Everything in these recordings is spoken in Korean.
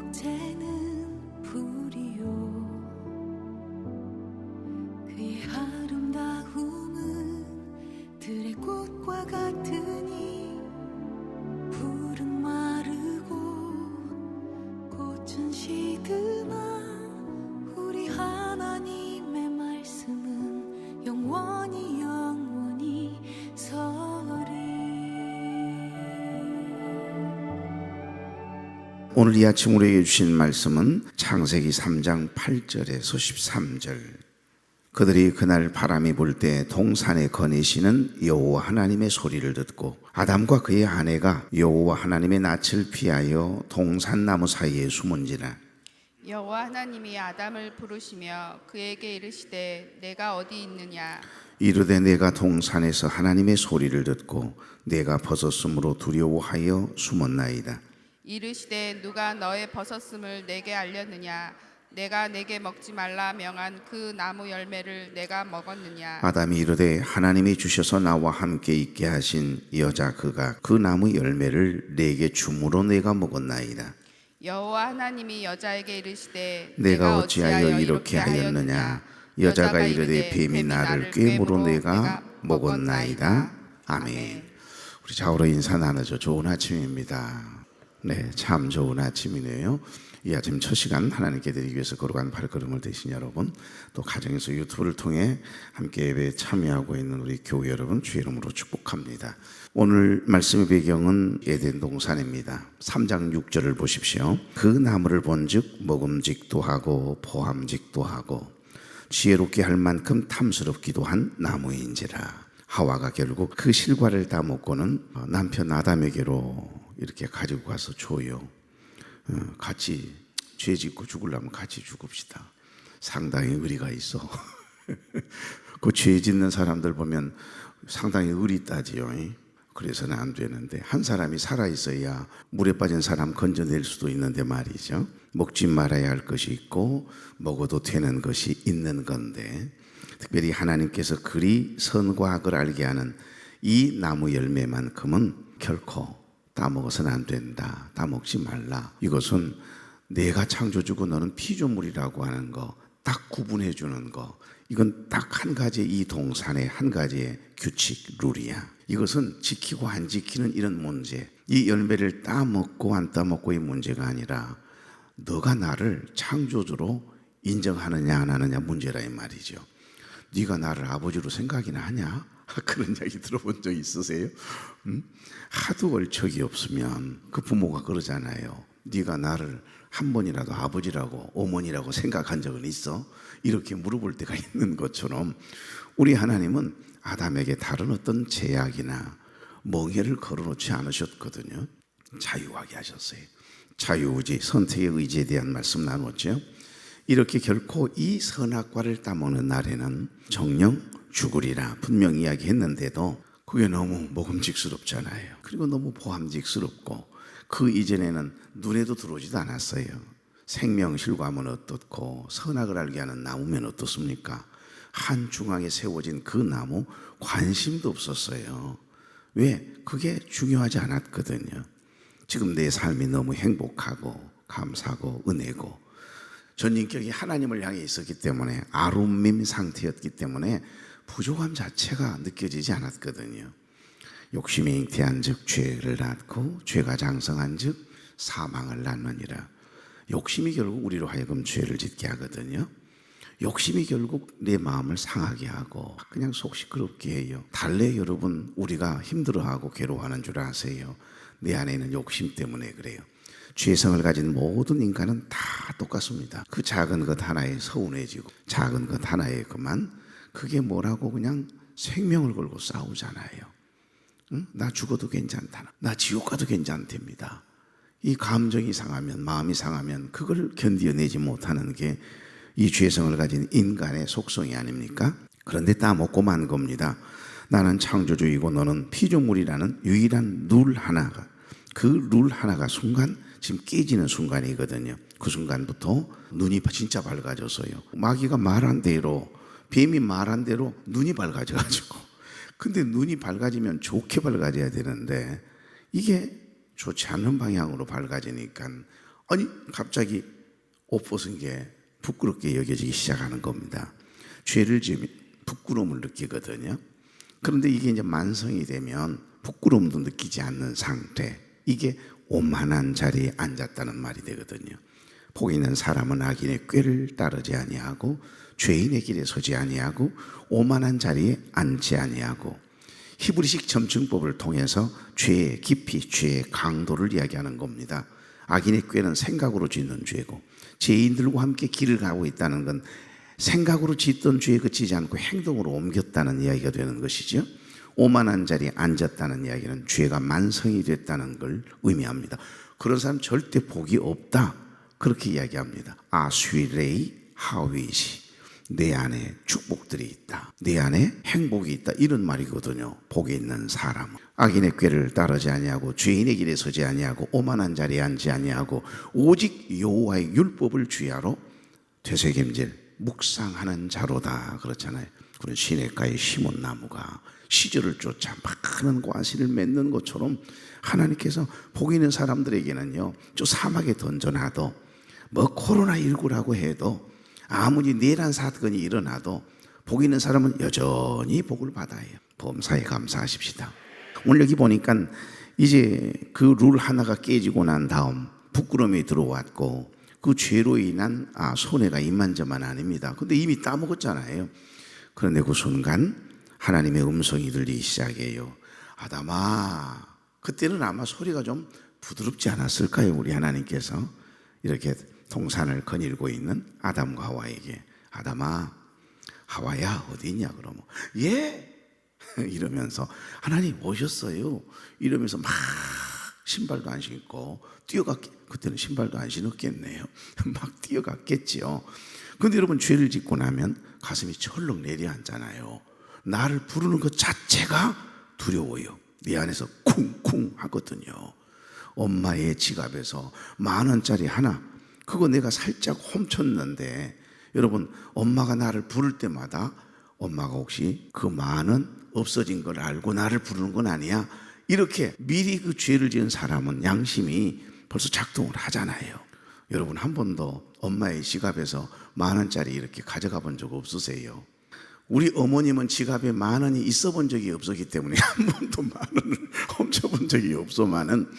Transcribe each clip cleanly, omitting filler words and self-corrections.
이제는 불이요 그의 아름다움은 들의 꽃과 같으니 풀은 마르고 꽃은 시드나 우리 하나님의 말씀은 영원히 서리. 오늘 이 아침 우리에게 주신 말씀은 창세기 3장 8절에서 13절. 그들이 그날 바람이 불 때 동산에 거니시는 여호와 하나님의 소리를 듣고 아담과 그의 아내가 여호와 하나님의 낯을 피하여 동산나무 사이에 숨은지라. 여호와 하나님이 아담을 부르시며 그에게 이르시되 내가 어디 있느냐. 이르되 내가 동산에서 하나님의 소리를 듣고 내가 벗었으므로 두려워하여 숨었나이다. 이르시되 누가 너의 벗었음을 내게 알렸느냐. 내가 내게 먹지 말라 명한 그 나무 열매를 내가 먹었느냐. 아담이 이르되 하나님이 주셔서 나와 함께 있게 하신 여자 그가 그 나무 열매를 내게 주므로 내가 먹었나이다. 여호와 하나님이 여자에게 이르시되 내가 어찌하여 이렇게 하였느냐. 여자가 이르되 뱀이 나를 꿰므로 내가 먹었나이다. 아멘. 우리 좌우로 인사 나누죠. 좋은 아침입니다. 네, 참 좋은 아침이네요. 이 아침 첫 시간 하나님께 드리기 위해서 걸어간 발걸음을 되신 여러분, 또 가정에서 유튜브를 통해 함께 예배에 참여하고 있는 우리 교회 여러분 주의 이름으로 축복합니다. 오늘 말씀의 배경은 에덴 동산입니다. 3장 6절을 보십시오. 그 나무를 본즉 먹음직도 하고 보암직도 하고 지혜롭게 할 만큼 탐스럽기도 한 나무인지라. 하와가 결국 그 실과를 다 먹고는 남편 아담에게로 이렇게 가지고 가서 줘요. 같이 죄 짓고 죽으려면 같이 죽읍시다. 상당히 의리가 있어. 그 죄 짓는 사람들 보면 상당히 의리 따지요. 그래서는 안 되는데 한 사람이 살아있어야 물에 빠진 사람 건져낼 수도 있는데 말이죠. 먹지 말아야 할 것이 있고 먹어도 되는 것이 있는 건데, 특별히 하나님께서 그리 선과 악을 알게 하는 이 나무 열매만큼은 결코 따먹어서는 안 된다. 따먹지 말라. 이것은 내가 창조주고 너는 피조물이라고 하는 거 딱 구분해 주는 거, 이건 딱 한 가지, 이 동산의 한 가지의 규칙, 룰이야. 이것은 지키고 안 지키는 이런 문제, 이 열매를 따먹고 안 따먹고의 문제가 아니라 너가 나를 창조주로 인정하느냐 안 하느냐 문제라 이 말이죠. 네가 나를 아버지로 생각이나 하냐? 그런 이야기 들어본 적 있으세요? 하도 얼척이 없으면 그 부모가 그러잖아요. 네가 나를 한 번이라도 아버지라고 어머니라고 생각한 적은 있어? 이렇게 물어볼 때가 있는 것처럼 우리 하나님은 아담에게 다른 어떤 제약이나 멍해를 걸어놓지 않으셨거든요. 자유하게 하셨어요. 자유의지, 선택의 의지에 대한 말씀 나눴죠. 이렇게 결코 이 선악과를 따먹는 날에는 정령 죽으리라 분명히 이야기했는데도 그게 너무 먹음직스럽잖아요. 그리고 너무 보암직스럽고 그 이전에는 눈에도 들어오지도 않았어요. 생명실과면 어떻고 선악을 알게 하는 나무면 어떻습니까? 한 중앙에 세워진 그 나무 관심도 없었어요. 왜? 그게 중요하지 않았거든요. 지금 내 삶이 너무 행복하고 감사하고 은혜고 전인격이 하나님을 향해 있었기 때문에 아름밈 상태였기 때문에 부족함 자체가 느껴지지 않았거든요. 욕심이 잉태한 즉 죄를 낳고 죄가 장성한 즉 사망을 낳느니라. 욕심이 결국 우리로 하여금 죄를 짓게 하거든요. 욕심이 결국 내 마음을 상하게 하고 그냥 속 시끄럽게 해요. 달래 여러분 우리가 힘들어하고 괴로워하는 줄 아세요? 내 안에 있는 욕심 때문에 그래요. 죄성을 가진 모든 인간은 다 똑같습니다. 그 작은 것 하나에 서운해지고 작은 것 하나에 그만 그게 뭐라고 그냥 생명을 걸고 싸우잖아요. 응? 나 죽어도 괜찮다. 나 지옥 가도 괜찮답니다. 이 감정이 상하면 마음이 상하면 그걸 견뎌내지 못하는 게 이 죄성을 가진 인간의 속성이 아닙니까? 그런데 따먹고 만 겁니다. 나는 창조주이고 너는 피조물이라는 유일한 룰 하나가, 그 룰 하나가 순간 지금 깨지는 순간이거든요. 그 순간부터 눈이 진짜 밝아졌어요. 마귀가 말한 대로, 뱀이 말한 대로 눈이 밝아져가지고, 근데 눈이 밝아지면 좋게 밝아져야 되는데 이게 좋지 않은 방향으로 밝아지니까 아니 갑자기 옷 벗은 게 부끄럽게 여겨지기 시작하는 겁니다. 죄를 지으면 부끄러움을 느끼거든요. 그런데 이게 이제 만성이 되면 부끄러움도 느끼지 않는 상태, 이게 오만한 자리에 앉았다는 말이 되거든요. 복 있는 사람은 악인의 꾀를 따르지 아니하고 죄인의 길에 서지 아니하고 오만한 자리에 앉지 아니하고, 히브리식 점증법을 통해서 죄의 깊이, 죄의 강도를 이야기하는 겁니다. 악인의 꾀는 생각으로 짓는 죄고, 죄인들과 함께 길을 가고 있다는 건 생각으로 짓던 죄에 그치지 않고 행동으로 옮겼다는 이야기가 되는 것이죠. 오만한 자리에 앉았다는 이야기는 죄가 만성이 됐다는 걸 의미합니다. 그런 사람 절대 복이 없다, 그렇게 이야기합니다. 아수레이 하위시, 내 안에 축복들이 있다, 내 안에 행복이 있다, 이런 말이거든요. 복이 있는 사람은 악인의 꾀를 따르지 아니하고 죄인의 길에 서지 아니하고 오만한 자리에 앉지 아니하고 오직 여호와의 율법을 주야로 되새김질 묵상하는 자로다 그렇잖아요. 그런 시냇가에 심은 나무가 시절을 쫓아 많은 과실을 맺는 것처럼 하나님께서 복 있는 사람들에게는요, 저 사막에 던져놔도 뭐 코로나19라고 해도 아무리 내란 사건이 일어나도 복 있는 사람은 여전히 복을 받아요. 범사에 감사하십시다. 오늘 여기 보니까 이제 그 룰 하나가 깨지고 난 다음 부끄러움이 들어왔고 그 죄로 인한 손해가 이만저만 아닙니다. 근데 이미 따먹었잖아요. 그런데 그 순간 하나님의 음성이 들리기 시작해요. 아담아, 그때는 아마 소리가 좀 부드럽지 않았을까요? 우리 하나님께서 이렇게 동산을 거닐고 있는 아담과 하와에게, 아담아, 하와야 어디 있냐 그러면 예 이러면서 하나님 오셨어요 이러면서 막 신발도 안 신고 뛰어갔겠, 그때는 신발도 안 신었겠네요. 막 뛰어갔겠지요. 근데 여러분, 죄를 짓고 나면 가슴이 철렁 내려앉잖아요. 나를 부르는 것 자체가 두려워요. 내 안에서 쿵쿵 하거든요. 엄마의 지갑에서 10,000원짜리 하나, 그거 내가 살짝 훔쳤는데, 여러분, 엄마가 나를 부를 때마다 엄마가 혹시 그 10,000원 없어진 걸 알고 나를 부르는 건 아니야? 이렇게 미리 그 죄를 지은 사람은 양심이 벌써 작동을 하잖아요. 여러분, 한 번도 엄마의 지갑에서 10,000원짜리 이렇게 가져가 본 적 없으세요? 우리 어머님은 지갑에 10,000원이 있어 본 적이 없었기 때문에 한 번도 10,000원을 훔쳐본 적이 없소만은,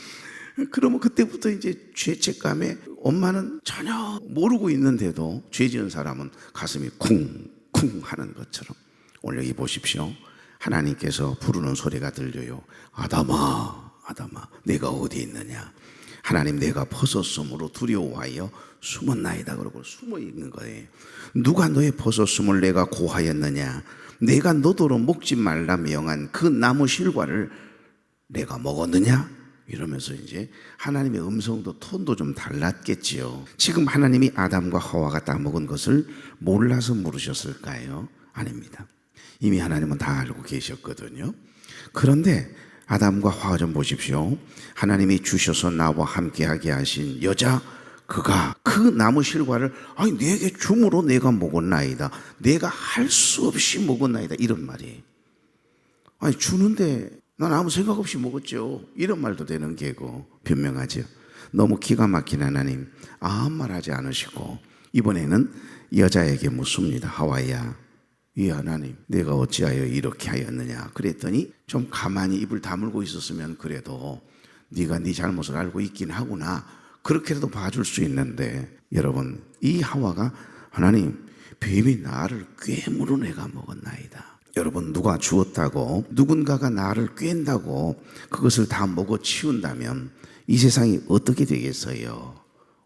그러면 그때부터 이제 죄책감에 엄마는 전혀 모르고 있는데도 죄 지은 사람은 가슴이 쿵쿵 하는 것처럼, 오늘 여기 보십시오. 하나님께서 부르는 소리가 들려요. 아담아, 아담아, 내가 어디 있느냐? 하나님, 내가 벗었음으로 두려워하여 숨었나이다 그러고 숨어 있는 거예요. 누가 너의 벗었음을 내가 고하였느냐? 내가 너더러 먹지 말라 명한 그 나무 실과를 내가 먹었느냐? 이러면서 이제 하나님의 음성도 톤도 좀 달랐겠지요. 지금 하나님이 아담과 하와가 따먹은 것을 몰라서 물으셨을까요? 아닙니다. 이미 하나님은 다 알고 계셨거든요. 그런데 아담과 하와 좀 보십시오. 하나님이 주셔서 나와 함께하게 하신 여자, 그가 그 나무 실과를 아니 내게 줌으로 내가 먹었나이다, 내가 할 수 없이 먹었나이다, 이런 말이, 아니 주는데 난 아무 생각 없이 먹었죠, 이런 말도 되는 게고 변명하죠. 너무 기가 막힌 하나님, 아무 말 하지 않으시고 이번에는 여자에게 묻습니다. 하와야, 이 하나님, 내가 어찌하여 이렇게 하였느냐? 그랬더니 좀 가만히 입을 다물고 있었으면 그래도 네가 네 잘못을 알고 있긴 하구나, 그렇게라도 봐줄 수 있는데, 여러분, 이 하와가 하나님, 뱀이 나를 꾀물어 내가 먹었나이다. 여러분, 누가 주었다고, 누군가가 나를 꾀다고 그것을 다 먹어 치운다면 이 세상이 어떻게 되겠어요?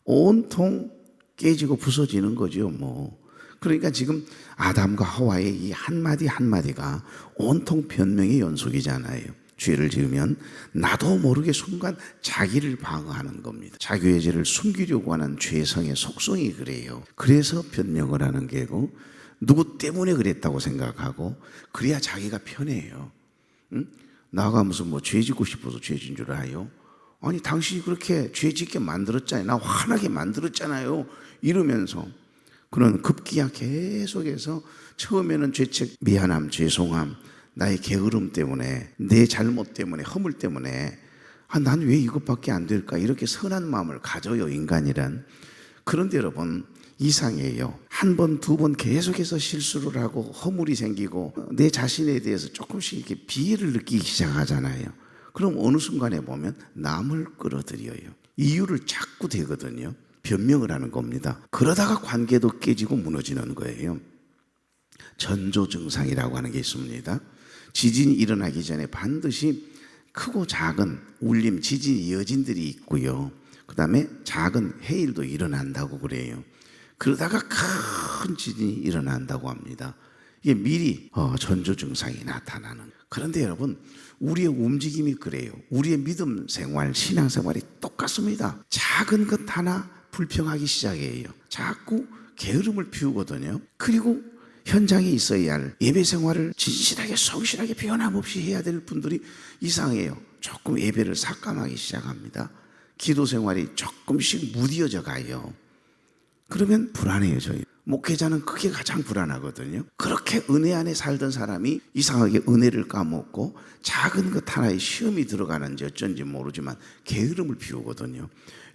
온통 깨지고 부서지는 거죠, 뭐. 그러니까 지금 아담과 하와의 이 한마디 한마디가 온통 변명의 연속이잖아요. 죄를 지으면 나도 모르게 순간 자기를 방어하는 겁니다. 자기의 죄를 숨기려고 하는 죄성의 속성이 그래요. 그래서 변명을 하는 게고, 누구 때문에 그랬다고 생각하고 그래야 자기가 편해요. 응? 나가 무슨 뭐 죄 짓고 싶어서 죄 진 줄 알아요? 아니 당신이 그렇게 죄 짓게 만들었잖아요, 나 화나게 만들었잖아요, 이러면서 그런 급기야 계속해서 처음에는 죄책, 미안함, 죄송함, 나의 게으름 때문에, 내 잘못 때문에, 허물 때문에 난 왜 이것밖에 안 될까? 이렇게 선한 마음을 가져요, 인간이란. 그런데 여러분, 이상해요. 한 번, 두 번 계속해서 실수를 하고 허물이 생기고 내 자신에 대해서 조금씩 이렇게 비애를 느끼기 시작하잖아요. 그럼 어느 순간에 보면 남을 끌어들여요. 이유를 자꾸 대거든요. 변명을 하는 겁니다. 그러다가 관계도 깨지고 무너지는 거예요. 전조 증상이라고 하는 게 있습니다. 지진이 일어나기 전에 반드시 크고 작은 울림, 지진, 여진들이 있고요. 그 다음에 작은 해일도 일어난다고 그래요. 그러다가 큰 지진이 일어난다고 합니다. 이게 미리 전조 증상이 나타나는. 그런데 여러분, 우리의 움직임이 그래요. 우리의 믿음 생활, 신앙 생활이 똑같습니다. 작은 것 하나 불평하기 시작해요. 자꾸 게으름을 피우거든요. 그리고 현장에 있어야 할 예배 생활을 진실하게 성실하게 변함없이 해야 될 분들이 이상해요. 조금 예배를 삭감하기 시작합니다. 기도 생활이 조금씩 무뎌져 가요. 그러면 불안해요. 저희 목회자는 그게 가장 불안하거든요. 그렇게 은혜 안에 살던 사람이 이상하게 은혜를 까먹고 작은 것 하나에 시험이 들어가는지 어쩐지 모르지만 게으름을 피우거든요.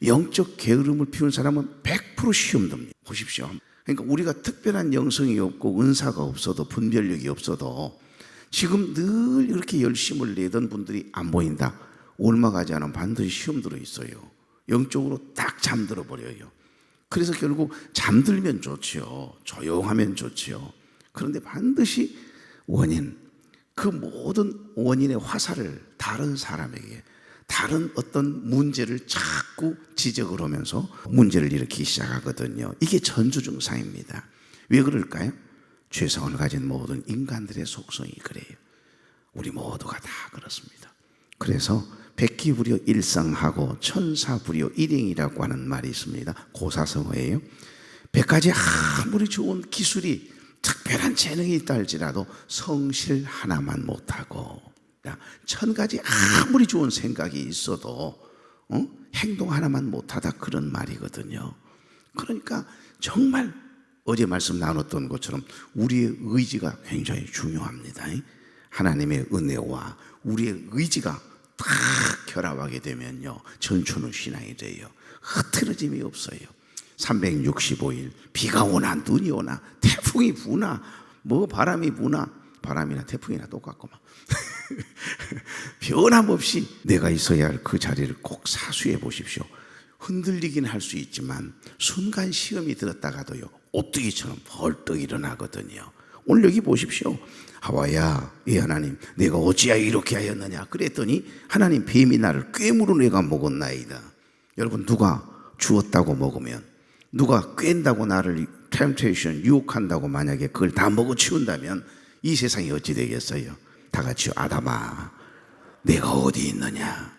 영적 게으름을 피운 사람은 100% 시험 듭니다. 보십시오. 그러니까 우리가 특별한 영성이 없고 은사가 없어도 분별력이 없어도 지금 늘 이렇게 열심을 내던 분들이 안 보인다. 얼마 가지 않으면 반드시 시험 들어 있어요. 영적으로 딱 잠들어 버려요. 그래서 결국 잠들면 좋지요. 조용하면 좋지요. 그런데 반드시 원인, 그 모든 원인의 화살을 다른 사람에게, 다른 어떤 문제를 자꾸 지적을 하면서 문제를 일으키기 시작하거든요. 이게 전조 증상입니다. 왜 그럴까요? 죄성을 가진 모든 인간들의 속성이 그래요. 우리 모두가 다 그렇습니다. 그래서 백기불여 일상하고 천사불여 일행이라고 하는 말이 있습니다. 고사성어예요. 100가지 아무리 좋은 기술이 특별한 재능이 있다 할지라도 성실 하나만 못하고 1000가지 아무리 좋은 생각이 있어도 행동 하나만 못하다 그런 말이거든요. 그러니까 정말 어제 말씀 나눴던 것처럼 우리의 의지가 굉장히 중요합니다. 하나님의 은혜와 우리의 의지가 딱 결합하게 되면요, 전초는 신앙이 돼요. 흐트러짐이 없어요. 365일 비가 오나 눈이 오나 태풍이 부나 뭐 바람이 부나, 바람이나 태풍이나 똑같구만. 변함없이 내가 있어야 할 그 자리를 꼭 사수해 보십시오. 흔들리긴 할 수 있지만 순간 시험이 들었다가도요, 오뚜기처럼 벌떡 일어나거든요. 오늘 여기 보십시오. 하와야, 이 하나님, 내가 어찌하여 이렇게 하였느냐 그랬더니 하나님, 뱀이 나를 꿰물어 내가 먹었나이다. 여러분, 누가 주었다고 먹으면, 누가 꿰다고 나를 템테이션, 유혹한다고 만약에 그걸 다 먹어치운다면 이 세상이 어찌 되겠어요? 다 같이 아담아, 내가 어디 있느냐.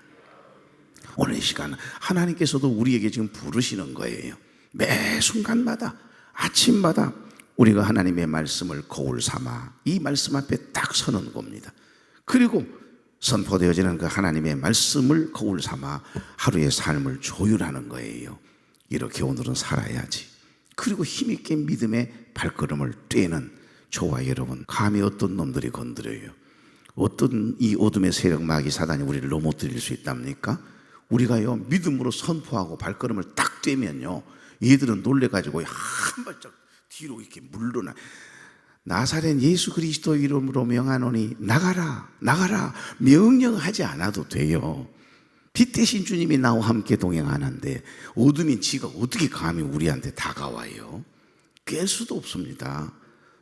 오늘 이 시간 하나님께서도 우리에게 지금 부르시는 거예요. 매 순간마다, 아침마다 우리가 하나님의 말씀을 거울 삼아 이 말씀 앞에 딱 서는 겁니다. 그리고 선포되어지는 그 하나님의 말씀을 거울 삼아 하루의 삶을 조율하는 거예요. 이렇게 오늘은 살아야지. 그리고 힘있게 믿음의 발걸음을 떼는 저와 여러분, 감히 어떤 놈들이 건드려요? 어떤 이 어둠의 세력 마귀 사단이 우리를 넘어뜨릴 수 있답니까? 우리가요, 믿음으로 선포하고 발걸음을 딱 떼면요, 얘들은 놀래가지고 한 발짝 뒤로 이렇게 물러나. 나사렛 예수 그리스도 이름으로 명하노니 나가라, 나가라. 명령하지 않아도 돼요. 빛 대신 주님이 나와 함께 동행하는데 어둠인 지가 어떻게 감히 우리한테 다가와요? 깰 수도 없습니다.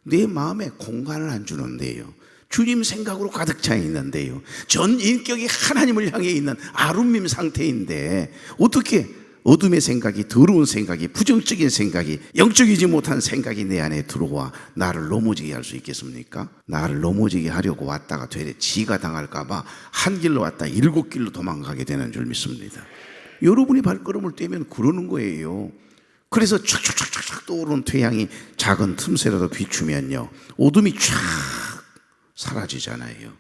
내 마음에 공간을 안 주는데요, 주님 생각으로 가득 차 있는데요, 전 인격이 하나님을 향해 있는 아름림 상태인데 어떻게 어둠의 생각이, 더러운 생각이, 부정적인 생각이, 영적이지 못한 생각이 내 안에 들어와 나를 넘어지게 할 수 있겠습니까? 나를 넘어지게 하려고 왔다가 되레 지가 당할까 봐 한 길로 왔다 7길로 도망가게 되는 줄 믿습니다. 여러분이 발걸음을 떼면 그러는 거예요. 그래서 촥촥촥촥 떠오르는 태양이 작은 틈새라도 비추면요, 어둠이 촥 사라지잖아요.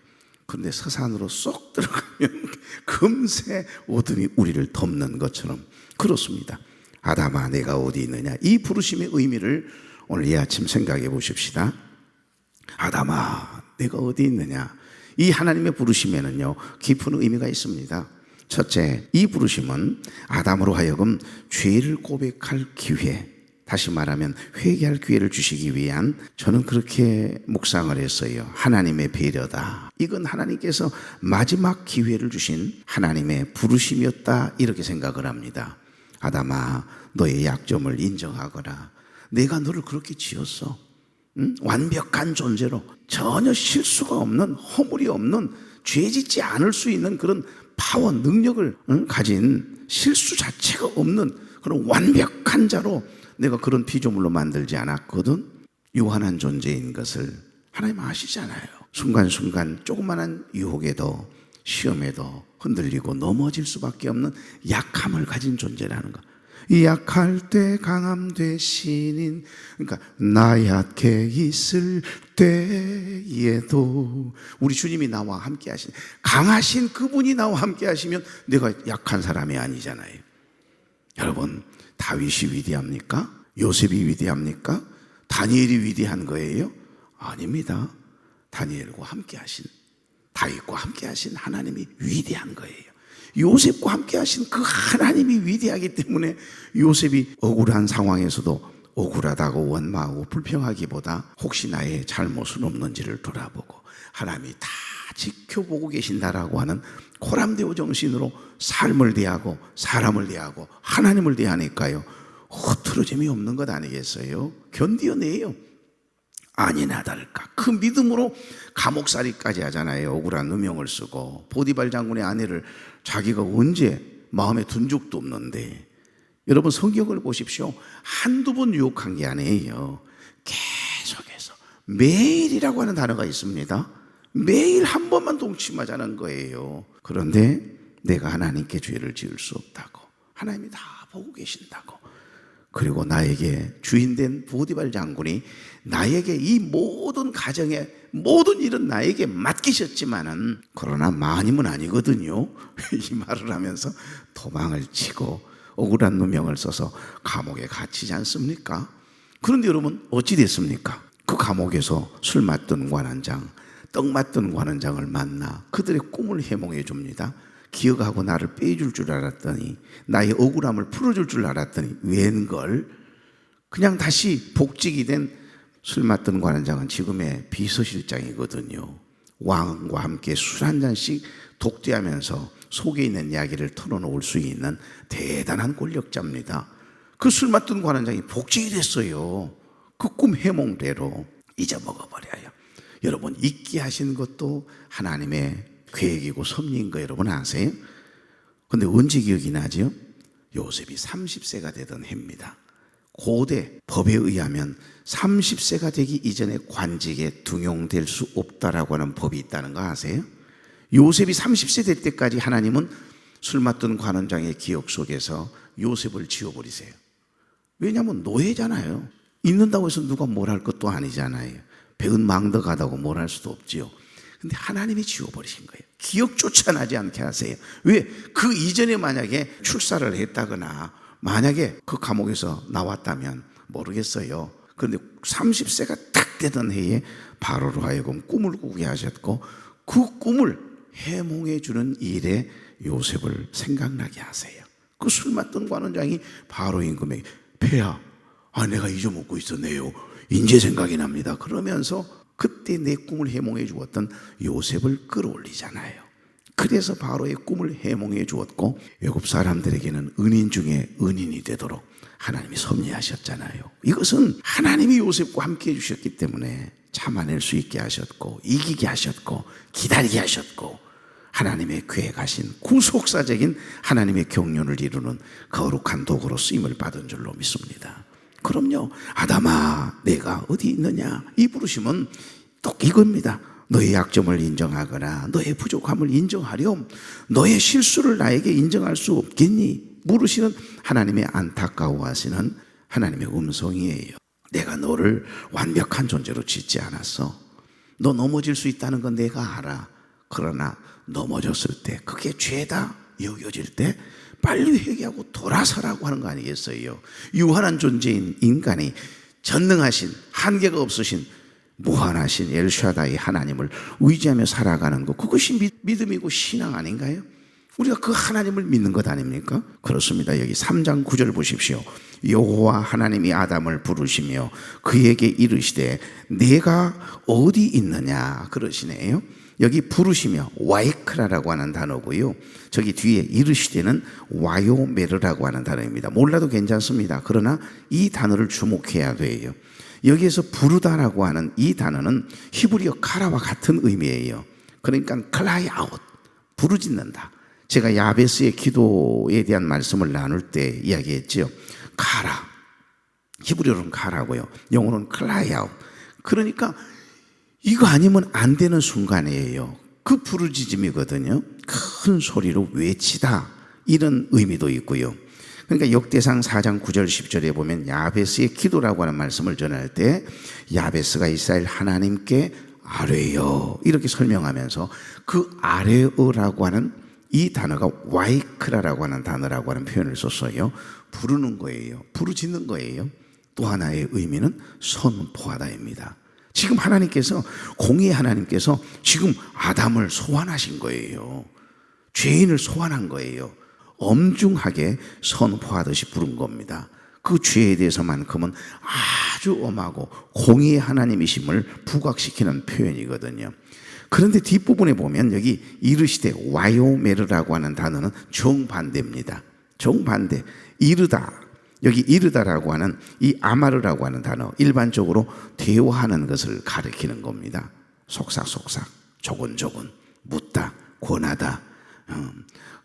그런데 서산으로 쏙 들어가면 금세 어둠이 우리를 덮는 것처럼 그렇습니다. 아담아, 내가 어디 있느냐. 이 부르심의 의미를 오늘 이 아침 생각해 보십시다. 아담아, 내가 어디 있느냐. 이 하나님의 부르심에는요, 깊은 의미가 있습니다. 첫째, 이 부르심은 아담으로 하여금 죄를 고백할 기회, 다시 말하면 회개할 기회를 주시기 위한, 저는 그렇게 묵상을 했어요. 하나님의 배려다. 이건 하나님께서 마지막 기회를 주신 하나님의 부르심이었다, 이렇게 생각을 합니다. 아담아, 너의 약점을 인정하거라. 내가 너를 그렇게 지었어. 완벽한 존재로 전혀 실수가 없는, 허물이 없는, 죄짓지 않을 수 있는 그런 파워, 능력을 가진, 실수 자체가 없는 그런 완벽한 자로 내가 그런 피조물로 만들지 않았거든. 유한한 존재인 것을 하나님 아시잖아요. 순간순간 조그만한 유혹에도 시험에도 흔들리고 넘어질 수밖에 없는 약함을 가진 존재라는 거. 이 약할 때 강함 되시는, 그러니까 나약해 있을 때에도 우리 주님이 나와 함께 하신, 강하신 그분이 나와 함께 하시면 내가 약한 사람이 아니잖아요. 여러분, 다윗이 위대합니까? 요셉이 위대합니까? 다니엘이 위대한 거예요? 아닙니다. 다니엘과 함께 하신, 다윗과 함께 하신 하나님이 위대한 거예요. 요셉과 함께 하신 그 하나님이 위대하기 때문에 요셉이 억울한 상황에서도 억울하다고 원망하고 불평하기보다 혹시 나의 잘못은 없는지를 돌아보고 하나님이 다 지켜보고 계신다라고 하는 코람데오 정신으로 삶을 대하고 사람을 대하고 하나님을 대하니까요, 흐트러짐이 없는 것 아니겠어요? 견디어내요. 아니나 다를까 그 믿음으로 감옥살이까지 하잖아요. 억울한 누명을 쓰고. 보디발 장군의 아내를 자기가 언제 마음에 둔 적도 없는데, 여러분 성경을 보십시오. 한두 번 유혹한 게 아니에요. 계속해서 매일이라고 하는 단어가 있습니다. 매일 한 번만 동침하자는 거예요. 그런데 내가 하나님께 죄를 지을 수 없다고, 하나님이 다 보고 계신다고, 그리고 나에게 주인된 보디발 장군이 나에게 이 모든 가정의 모든 일은 나에게 맡기셨지만은, 그러나 마님은 아니거든요. 이 말을 하면서 도망을 치고 억울한 누명을 써서 감옥에 갇히지 않습니까? 그런데 여러분 어찌 됐습니까? 그 감옥에서 술 맞던 관원장, 떡 맞던 관원장을 만나 그들의 꿈을 해몽해 줍니다. 기억하고 나를 빼줄 줄 알았더니, 나의 억울함을 풀어줄 줄 알았더니 웬걸, 그냥 다시 복직이 된 술 맞던 관원장은 지금의 비서실장이거든요. 왕과 함께 술 한 잔씩 독대하면서 속에 있는 이야기를 털어놓을 수 있는 대단한 권력자입니다. 그 술 맞던 관원장이 복직이 됐어요. 그 꿈 해몽대로 잊어먹어버려요. 여러분, 잊게 하신 것도 하나님의 계획이고 섭리인 거 여러분 아세요? 근데 언제 기억이 나죠? 요셉이 30세가 되던 해입니다. 고대 법에 의하면 30세가 되기 이전에 관직에 등용될 수 없다라고 하는 법이 있다는 거 아세요? 요셉이 30세 될 때까지 하나님은 술 맞던 관원장의 기억 속에서 요셉을 지워버리세요. 왜냐하면 노예잖아요. 있는다고 해서 누가 뭘 할 것도 아니잖아요. 배은 망덕하다고 뭘 할 수도 없지요. 근데 하나님이 지워버리신 거예요. 기억조차 나지 않게 하세요. 왜? 그 이전에 만약에 출사를 했다거나 만약에 그 감옥에서 나왔다면 모르겠어요. 그런데 30세가 딱 되던 해에 바로로 하여금 꿈을 꾸게 하셨고, 그 꿈을 해몽해 주는 일에 요셉을 생각나게 하세요. 그 술 맞던 관원장이 바로 임금에게, 폐하, 내가 잊어먹고 있었네요. 인제 생각이 납니다. 그러면서 그때 내 꿈을 해몽해 주었던 요셉을 끌어올리잖아요. 그래서 바로의 꿈을 해몽해 주었고, 애굽 사람들에게는 은인 중에 은인이 되도록 하나님이 섭리하셨잖아요. 이것은 하나님이 요셉과 함께 해주셨기 때문에 참아낼 수 있게 하셨고, 이기게 하셨고, 기다리게 하셨고, 하나님의 계획하신 구속사적인 하나님의 경륜을 이루는 거룩한 도구로 쓰임을 받은 줄로 믿습니다. 그럼요, 아담아 내가 어디 있느냐, 이 부르심은 또 이겁니다. 너의 약점을 인정하거나 너의 부족함을 인정하렴. 너의 실수를 나에게 인정할 수 없겠니? 물으시는 하나님의 안타까워하시는 하나님의 음성이에요. 내가 너를 완벽한 존재로 짓지 않았어. 너 넘어질 수 있다는 건 내가 알아. 그러나 넘어졌을 때, 그게 죄다 여겨질 때 빨리 회개하고 돌아서라고 하는 거 아니겠어요? 유한한 존재인 인간이 전능하신, 한계가 없으신 무한하신 엘샤다이 하나님을 의지하며 살아가는 것, 그것이 믿음이고 신앙 아닌가요? 우리가 그 하나님을 믿는 것 아닙니까? 그렇습니다. 여기 3장 9절 보십시오. 여호와 하나님이 아담을 부르시며 그에게 이르시되 내가 어디 있느냐 그러시네요. 여기 부르시며 와이크라라고 하는 단어고요. 저기 뒤에 이르시되는 와요메르라고 하는 단어입니다. 몰라도 괜찮습니다. 그러나 이 단어를 주목해야 돼요. 여기에서 부르다라고 하는 이 단어는 히브리어 카라와 같은 의미예요. 그러니까 클라이 아웃, 부르짖는다. 제가 야베스의 기도에 대한 말씀을 나눌 때 이야기했죠. 카라, 히브리어로는 카라고요. 영어로는 클라이 아웃. 그러니까 이거 아니면 안 되는 순간이에요. 그 부르짖음이거든요. 큰 소리로 외치다, 이런 의미도 있고요. 그러니까 역대상 4장 9절 10절에 보면 야베스의 기도라고 하는 말씀을 전할 때 야베스가 이스라엘 하나님께 아뢰요 이렇게 설명하면서 그 아뢰어라고 하는 이 단어가 와이크라라고 하는 단어라고 하는 표현을 썼어요. 부르는 거예요. 부르짖는 거예요. 또 하나의 의미는 선포하다입니다. 지금 하나님께서, 공의의 하나님께서 지금 아담을 소환하신 거예요. 죄인을 소환한 거예요. 엄중하게 선포하듯이 부른 겁니다. 그 죄에 대해서만큼은 아주 엄하고 공의의 하나님이심을 부각시키는 표현이거든요. 그런데 뒷부분에 보면 여기 이르시되 와요메르라고 하는 단어는 정반대입니다. 정반대. 이르다. 여기 이르다라고 하는 이 아마르라고 하는 단어, 일반적으로 대화하는 것을 가리키는 겁니다. 속삭속삭, 조곤조곤, 묻다, 권하다.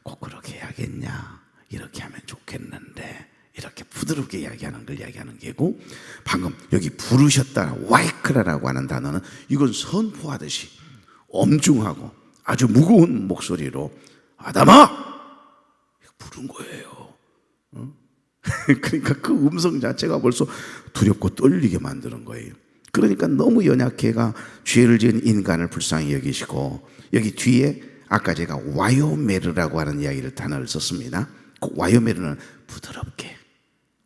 꼭 그렇게 해야겠냐, 이렇게 하면 좋겠는데, 이렇게 부드럽게 이야기하는 걸 이야기하는 게고, 방금 여기 부르셨다 와이크라라고 하는 단어는 이건 선포하듯이 엄중하고 아주 무거운 목소리로 아담아! 부른 거예요. 그러니까 그 음성 자체가 벌써 두렵고 떨리게 만드는 거예요. 그러니까 너무 연약해가 죄를 지은 인간을 불쌍히 여기시고, 여기 뒤에 아까 제가 와요메르라고 하는 이야기를 단어를 썼습니다. 그 와요메르는 부드럽게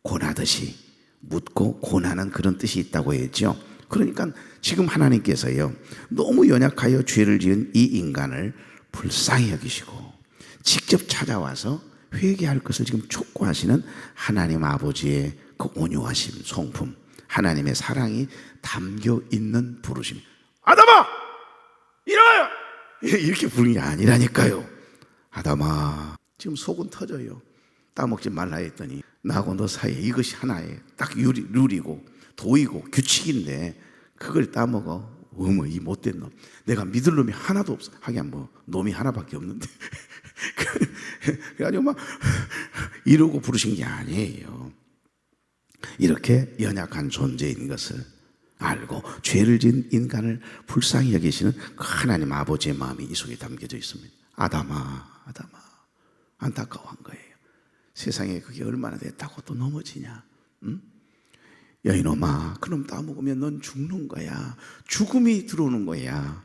권하듯이 묻고 권하는 그런 뜻이 있다고 했죠. 그러니까 지금 하나님께서요, 너무 연약하여 죄를 지은 이 인간을 불쌍히 여기시고 직접 찾아와서 회개할 것을 지금 촉구하시는 하나님 아버지의 그 온유하심, 성품, 하나님의 사랑이 담겨 있는 부르심. 아담아! 일어나요! 이렇게 부르는 게 아니라니까요. 아담아, 지금 속은 터져요. 따먹지 말라 했더니 나하고 너 사이에 이것이 하나의 딱 룰이고 도이고 규칙인데 그걸 따먹어. 어머, 이 못된 놈. 내가 믿을 놈이 하나도 없어. 하긴 뭐 놈이 하나밖에 없는데. 그래가지고 막 이러고 부르신 게 아니에요. 이렇게 연약한 존재인 것을 알고 죄를 지은 인간을 불쌍히 여기시는 그 하나님 아버지의 마음이 이 속에 담겨져 있습니다. 아담아, 아담아, 안타까워한 거예요. 세상에 그게 얼마나 됐다고 또 넘어지냐? 응? 야 이놈아, 그놈 따먹으면 넌 죽는 거야. 죽음이 들어오는 거야.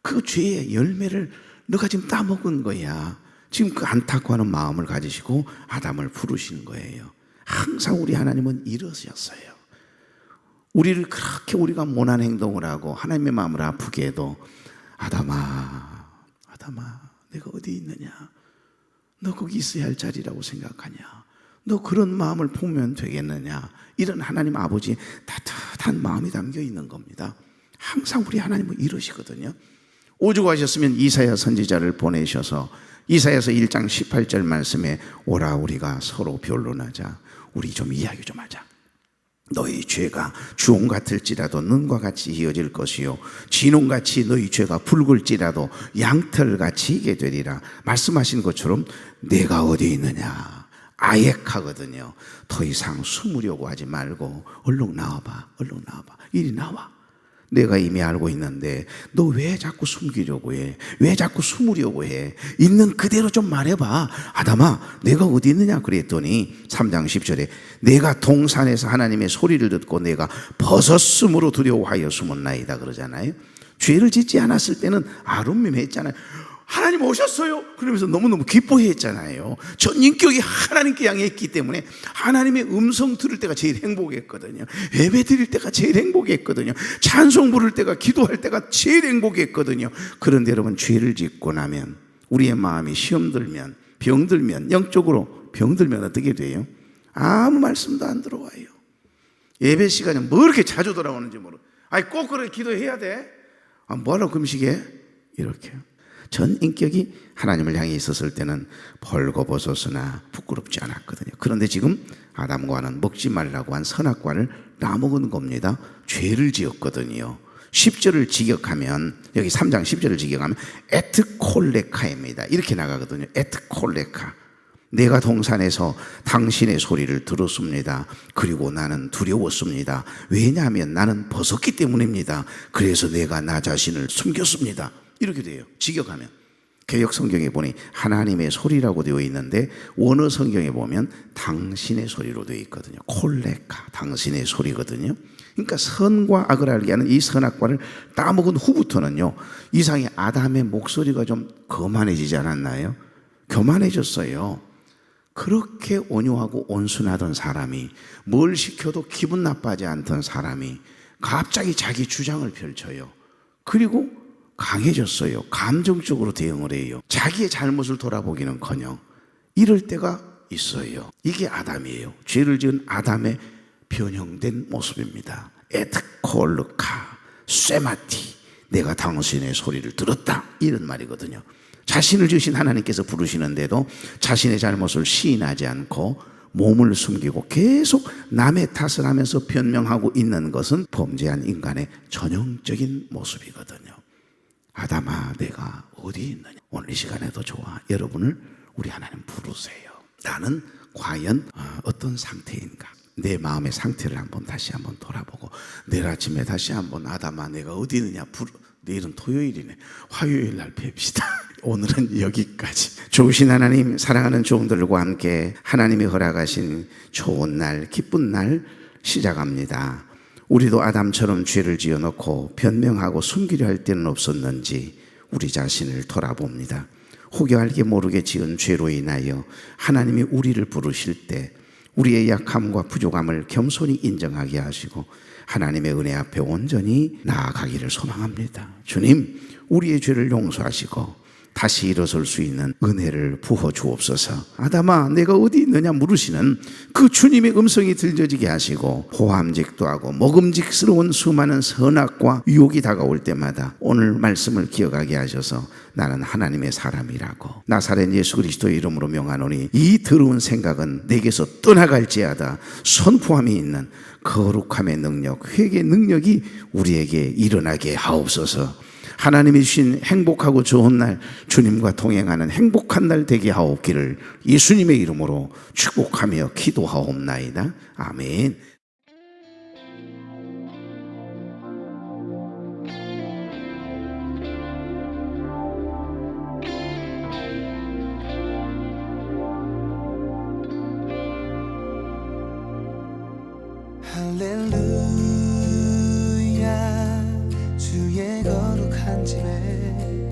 그 죄의 열매를 너가 지금 따먹은 거야. 지금 그 안타까워하는 마음을 가지시고 아담을 부르시는 거예요. 항상 우리 하나님은 이러셨어요. 우리를 그렇게 우리가 모난 행동을 하고 하나님의 마음을 아프게 해도 아담아, 아담아, 내가 어디 있느냐? 너 거기 있어야 할 자리라고 생각하냐? 너 그런 마음을 보면 되겠느냐? 이런 하나님 아버지의 따뜻한 마음이 담겨 있는 겁니다. 항상 우리 하나님은 이러시거든요. 오죽하셨으면 이사야 선지자를 보내셔서 이사야서 1장 18절 말씀에 오라 우리가 서로 변론하자. 우리 좀 이야기 좀 하자. 너희 죄가 주홍 같을지라도 눈과 같이 이어질 것이요 진홍같이 너희 죄가 붉을지라도 양털같이 이게 되리라. 말씀하신 것처럼 내가 어디 있느냐 아예하거든요. 더 이상 숨으려고 하지 말고 얼른 나와봐. 얼른 나와봐. 이리 나와. 내가 이미 알고 있는데 너 왜 자꾸 숨기려고 해? 왜 자꾸 숨으려고 해? 있는 그대로 좀 말해봐. 아담아, 내가 어디 있느냐? 그랬더니 3장 10절에 내가 동산에서 하나님의 소리를 듣고 내가 벗었으므로 두려워하여 숨었나이다 그러잖아요. 죄를 짓지 않았을 때는 아름림했잖아요. 하나님 오셨어요. 그러면서 너무너무 기뻐했잖아요. 전 인격이 하나님께 향했기 때문에 하나님의 음성 들을 때가 제일 행복했거든요. 예배 드릴 때가 제일 행복했거든요. 찬송 부를 때가, 기도할 때가 제일 행복했거든요. 그런데 여러분, 죄를 짓고 나면, 우리의 마음이 시험 들면 병들면, 영적으로 병들면 어떻게 돼요? 아무 말씀도 안 들어와요. 예배 시간에 뭐 이렇게 자주 돌아오는지 모르. 아니 꼭 그렇게 기도해야 돼? 뭐하러 금식해? 이렇게. 전 인격이 하나님을 향해 있었을 때는 벌거벗었으나 부끄럽지 않았거든요. 그런데 지금 아담과는 먹지 말라고 한 선악과를 따먹은 겁니다. 죄를 지었거든요. 10절을 직역하면, 여기 3장 10절을 직역하면 에트콜레카입니다. 이렇게 나가거든요. 에트콜레카. 내가 동산에서 당신의 소리를 들었습니다. 그리고 나는 두려웠습니다. 왜냐하면 나는 벗었기 때문입니다. 그래서 내가 나 자신을 숨겼습니다. 이렇게 돼요. 직역하면. 개역 성경에 보니 하나님의 소리라고 되어 있는데 원어 성경에 보면 당신의 소리로 되어 있거든요. 콜레카, 당신의 소리거든요. 그러니까 선과 악을 알게 하는 이 선악과를 따먹은 후부터는요, 이상이 아담의 목소리가 좀 거만해지지 않았나요? 교만해졌어요. 그렇게 온유하고 온순하던 사람이, 뭘 시켜도 기분 나빠하지 않던 사람이 갑자기 자기 주장을 펼쳐요. 그리고 강해졌어요. 감정적으로 대응을 해요. 자기의 잘못을 돌아보기는커녕 이럴 때가 있어요. 이게 아담이에요. 죄를 지은 아담의 변형된 모습입니다. 에트콜르카 쇠마티, 내가 당신의 소리를 들었다, 이런 말이거든요. 자신을 지으신 하나님께서 부르시는데도 자신의 잘못을 시인하지 않고 몸을 숨기고 계속 남의 탓을 하면서 변명하고 있는 것은 범죄한 인간의 전형적인 모습이거든요. 아담아, 내가 어디 있느냐? 오늘 이 시간에도 좋아, 여러분을 우리 하나님 부르세요. 나는 과연 어떤 상태인가? 내 마음의 상태를 다시 한번 돌아보고, 내일 아침에 다시 한번 아담아, 내가 어디 있느냐? 내일은 토요일이네. 화요일 날 뵙시다. 오늘은 여기까지. 좋으신 하나님, 사랑하는 종들과 함께 하나님이 허락하신 좋은 날, 기쁜 날 시작합니다. 우리도 아담처럼 죄를 지어놓고 변명하고 숨기려 할 때는 없었는지 우리 자신을 돌아봅니다. 혹여 알게 모르게 지은 죄로 인하여 하나님이 우리를 부르실 때 우리의 약함과 부족함을 겸손히 인정하게 하시고 하나님의 은혜 앞에 온전히 나아가기를 소망합니다. 주님, 우리의 죄를 용서하시고 다시 일어설 수 있는 은혜를 부어 주옵소서. 아담아, 내가 어디 있느냐 물으시는 그 주님의 음성이 들려지게 하시고, 호함직도 하고 먹음직스러운 수많은 선악과 유혹이 다가올 때마다 오늘 말씀을 기억하게 하셔서 나는 하나님의 사람이라고, 나사렛 예수 그리스도의 이름으로 명하노니 이 더러운 생각은 내게서 떠나갈지어다 선포함이 있는 거룩함의 능력, 회개의 능력이 우리에게 일어나게 하옵소서. 하나님이 주신 행복하고 좋은 날, 주님과 동행하는 행복한 날 되게 하옵기를 예수님의 이름으로 축복하며 기도하옵나이다. 아멘. 할렐루야, 주의 거룩한 집에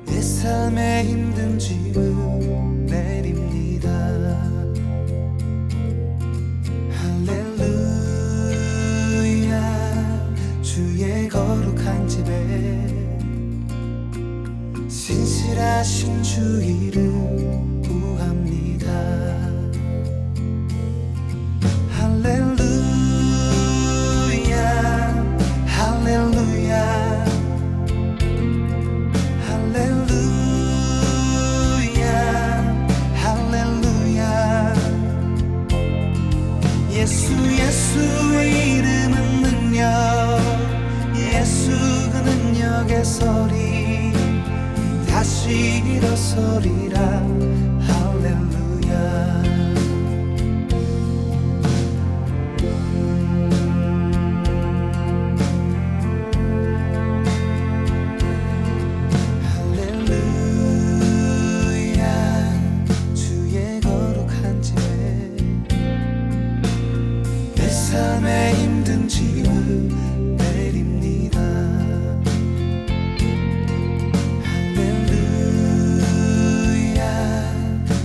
내 삶의 힘든 짐을 내립니다. 할렐루야, 주의 거룩한 집에 신실하신 주 이름 구합니다. 할렐루야, 할렐루야, 할렐루야, 할렐루야. 예수의 이름은 능력, 예수 그 능력의 소리 다시 일어서리라. 할렐루야. 삶의 힘든 짐을 내립니다. 할렐루야,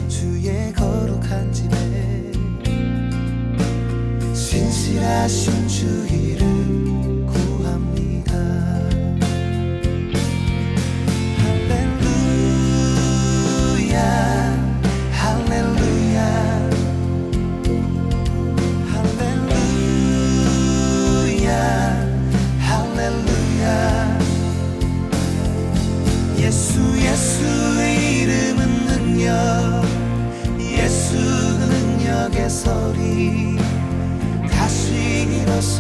주의 거룩한 집에 신실하신 주 이름 구합니다. 할렐루야,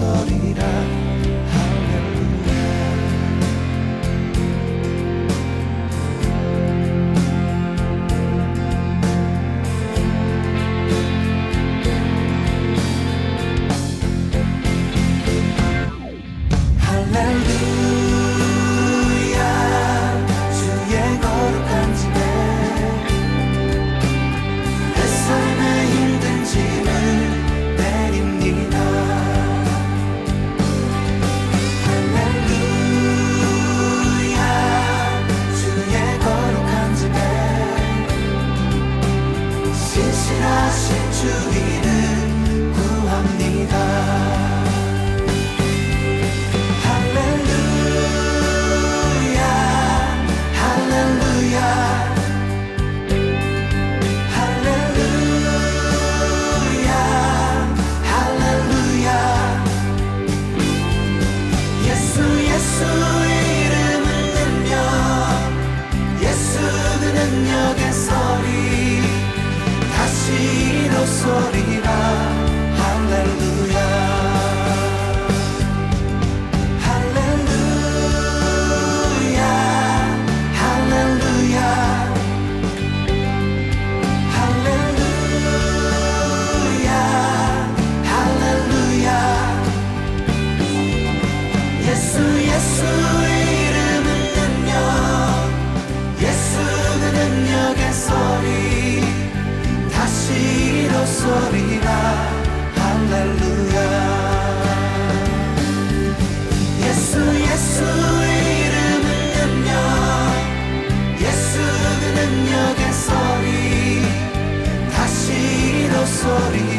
일어서리라 할렐루야 할렐루야 주의 거룩한 집에 내 삶의 힘든 짐을 내립니다 할렐루야 주의 거룩한 집에 신실하신 주 이름 구합니다 할렐루야 할렐루야 할렐루야 할렐루야 예수 이름은 능력 예수 그 능력의 소리 다시 일어서리라 할렐루야 할렐루야 할렐루야 할렐루야 할렐루야 예수 이름은 능력 예수 그 능력의 소리 다시 일어서리라 할렐루야 예수 이름은 능력 예수 그 능력의 소리 다시 일어서리라